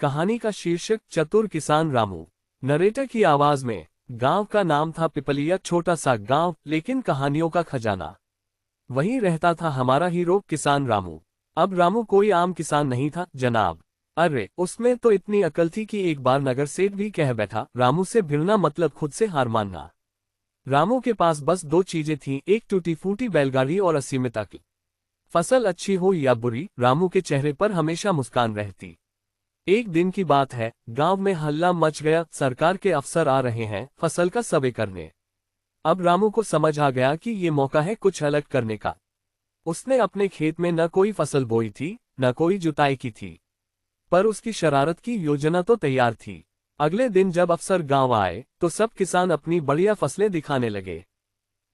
कहानी का शीर्षक चतुर किसान रामू। नरेटर की आवाज में। गांव का नाम था पिपलिया, छोटा सा गांव लेकिन कहानियों का खजाना। वहीं रहता था हमारा हीरो किसान रामू। अब रामू कोई आम किसान नहीं था जनाब। अरे उसमें तो इतनी अकल थी कि एक बार नगर सेठ भी कह बैठा, रामू से भिड़ना मतलब खुद से हार मानना। रामू के पास बस दो चीजें थीं, एक टूटी फूटी बैलगाड़ी और असीमित अक्ल। फसल अच्छी हो या बुरी, रामू के चेहरे पर हमेशा मुस्कान रहती। एक दिन की बात है, गांव में हल्ला मच गया, सरकार के अफसर आ रहे हैं फसल का सर्वे करने। अब रामू को समझ आ गया कि ये मौका है कुछ अलग करने का। उसने अपने खेत में न कोई फसल बोई थी, न कोई जुताई की थी, पर उसकी शरारत की योजना तो तैयार थी। अगले दिन जब अफसर गांव आए तो सब किसान अपनी बढ़िया फसलें दिखाने लगे,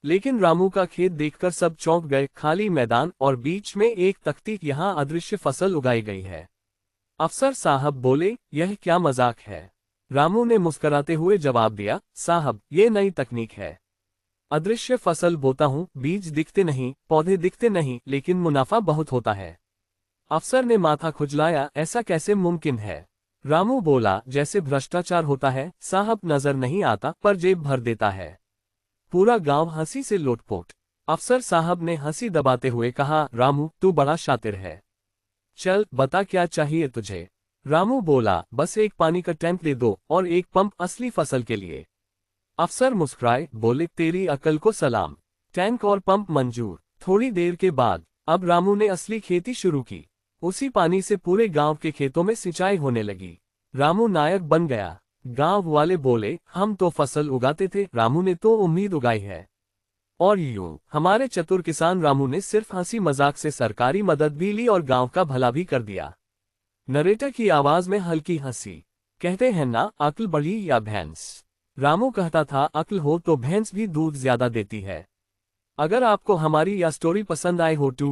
लेकिन रामू का खेत देखकर सब चौंक गए। खाली मैदान और बीच में एक तख्ती, यहाँ अदृश्य फसल उगाई गई है। अफसर साहब बोले, यह क्या मजाक है? रामू ने मुस्कुराते हुए जवाब दिया, साहब ये नई तकनीक है। अदृश्य फसल बोता हूँ, बीज दिखते नहीं, पौधे दिखते नहीं, लेकिन मुनाफा बहुत होता है। अफसर ने माथा खुजलाया, ऐसा कैसे मुमकिन है? रामू बोला, जैसे भ्रष्टाचार होता है साहब, नजर नहीं आता पर जेब भर देता है। पूरा गांव हंसी से लोटपोट। अफसर साहब ने हंसी दबाते हुए कहा, रामू तू बड़ा शातिर है, चल बता क्या चाहिए तुझे? रामू बोला, बस एक पानी का टैंक दे दो और एक पंप असली फसल के लिए। अफसर मुस्कुराए, बोले, तेरी अकल को सलाम। टैंक और पंप मंजूर। थोड़ी देर के बाद अब रामू ने असली खेती शुरू की। उसी पानी से पूरे गांव के खेतों में सिंचाई होने लगी। रामू नायक बन गया। गांव वाले बोले, हम तो फसल उगाते थे, रामू ने तो उम्मीद उगाई है। और यूं हमारे चतुर किसान रामू ने सिर्फ हंसी मजाक से सरकारी मदद भी ली और गांव का भला भी कर दिया। नरेटर की आवाज में हल्की हंसी। कहते हैं ना, अक्ल बड़ी या भैंस? रामू कहता था, अक्ल हो तो भैंस भी दूध ज्यादा देती है। अगर आपको हमारी यह स्टोरी पसंद आए हो तो